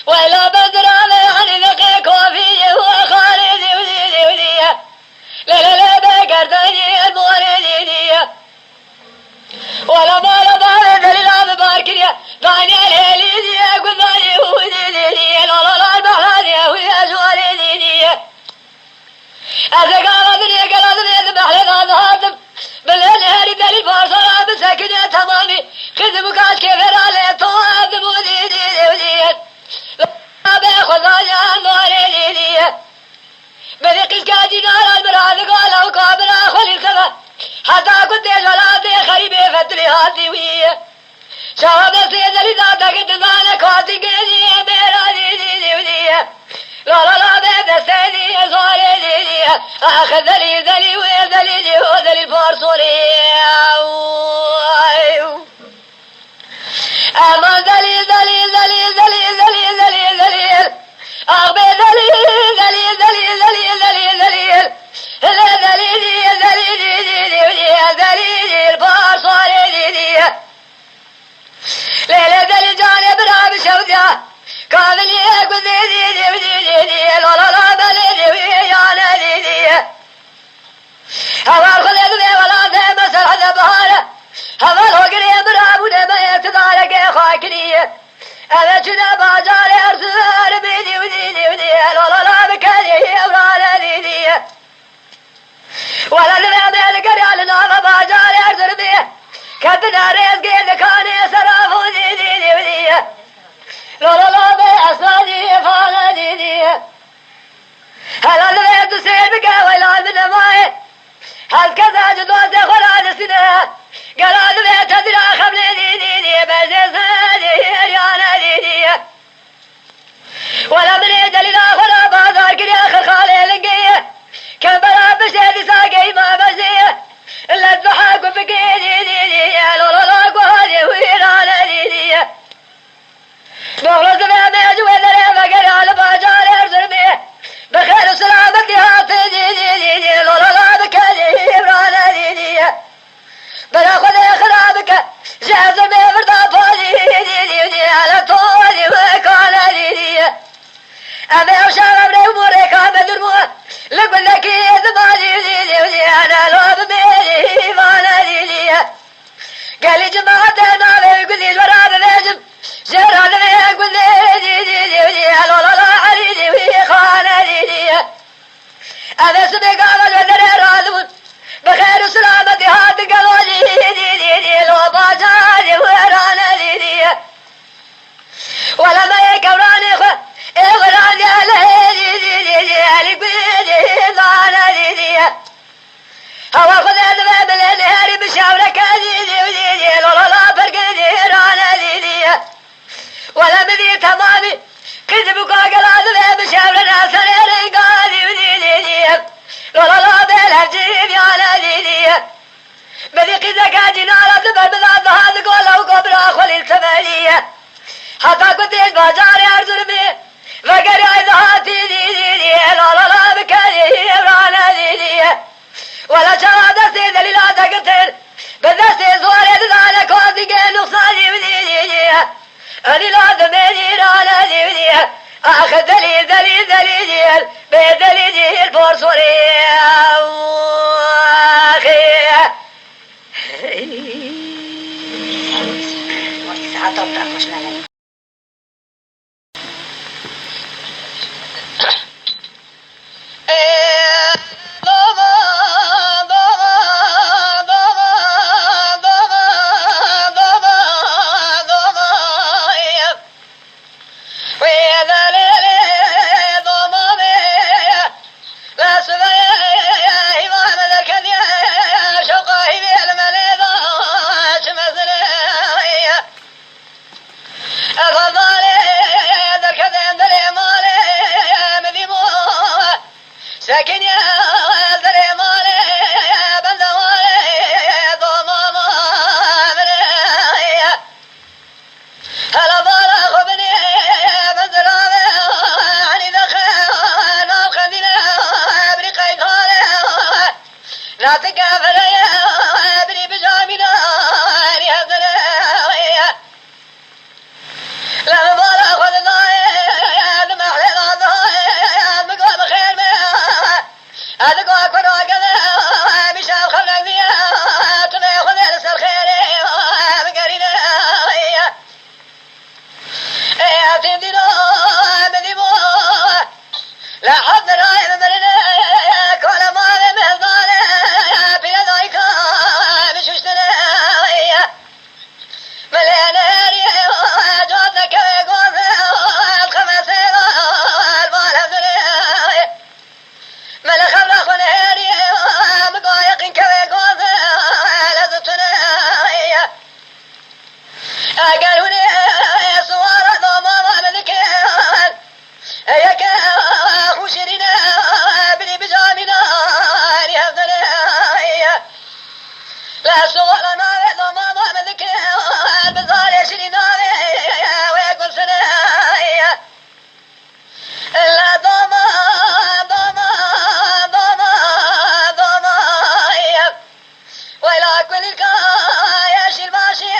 ولا بدر عن ذقيك وفيه وخالد ودي لا بقردني الموردية ولا بال دليل باركية ضاني الهليدية قبالي وديدية لا البحرانية ويا زواليدية أذكارتني قلتني ذبح لنا ضهاتم بالنهر دليل فارصنا بسكنة تمامي خذ مكاس كفر علي طواب وديدية باخذ عن موردية بذيق كاجي نار المراد قال وقابل أخلي الكفا حتى كنت جلاتي خريبي فتري هاتي ويا شواب السيد اللي ذاتك تزانك هاتي قيدي بيرادي دي ودي لا بيت السيدي صوري دي أخذ ذلي وذلي وذلي الفرصوري أما ذلي أغبي ذلي الفرصوري دي ليلة ذلي جانب راب شوذيا كامل يقول دي لا بلدي ويانا دي هوا الخلد ولا ذي مسر هذا بهارة هوا الهقري برابونا ما يتدارك خاكرية هذا جنا بازار أرسل بيدي ودي لا بكالي ولا دي ولا نبي نقري على نار بازار أرسل بيه كتنا رزقي ذكاني سراف ودي لا بأسنادي فانا دي هلا نبي تسير بك ولا من ماي هل كذا جدوز خلال سنة قال نبي تدري خبل دي بزيزاني ريانا دي ولا من دليل آخر بازار كري آخر خالي لنقية كبرا بشهد ساقي ما بزيه إلا الضحاك وفقيدي دي لا قوالي ويرانا دي نغلط بها ميجو ذري فقري على بازار أرسل بيه بخير وسلامتي هاتي دي لا بكالي ورانا دي بناخذ خرابك جهز بيه فردا فالي دي على طولي وكانا دي أبي وشارب لي أموري كامل درموه لقل لك يزبالي دي أنا لو بميلي فانا دي قال لي جماعة النار يقول لي ورا بنجم جرى لي يقول لي دي لا علي ويخانا دي أنا سبق على الودر راضون بخير وسلامتي هات قلولي دي لو باجاني ورانا دي ولا ما يكوراني إغراني علي دي قبيلي ضانا دي هوا خذ الباب النهاري بشاورك دي لا فرق رانا دي ولا بذي تمامي كذبك وقلاد بشاور ناس رقادي دي لا بالهجيب يا دي بذي قذك جنالة بذات هذا قولا وقبر أخولي الثمانية حتى كنت بازاري أرزل بي فقري عيدهاتي دي لا بكالي رانا دي ولا شهادة سيد اللي لا تقتل بذاتي زواري دلالك وذيقين نقصاني دي أني لا دميني رانا دي أخذ ذلي بذلي الفرصوري قالوا لي صور ضمام من كان يا كان وشرينا بلي بجامنا يا ذنيا لا صور ما ضمام من كان بزار شرينا ويقول سنايا لا ضمان ضمان ضمان ضمان ويلا كل الكايش الماشي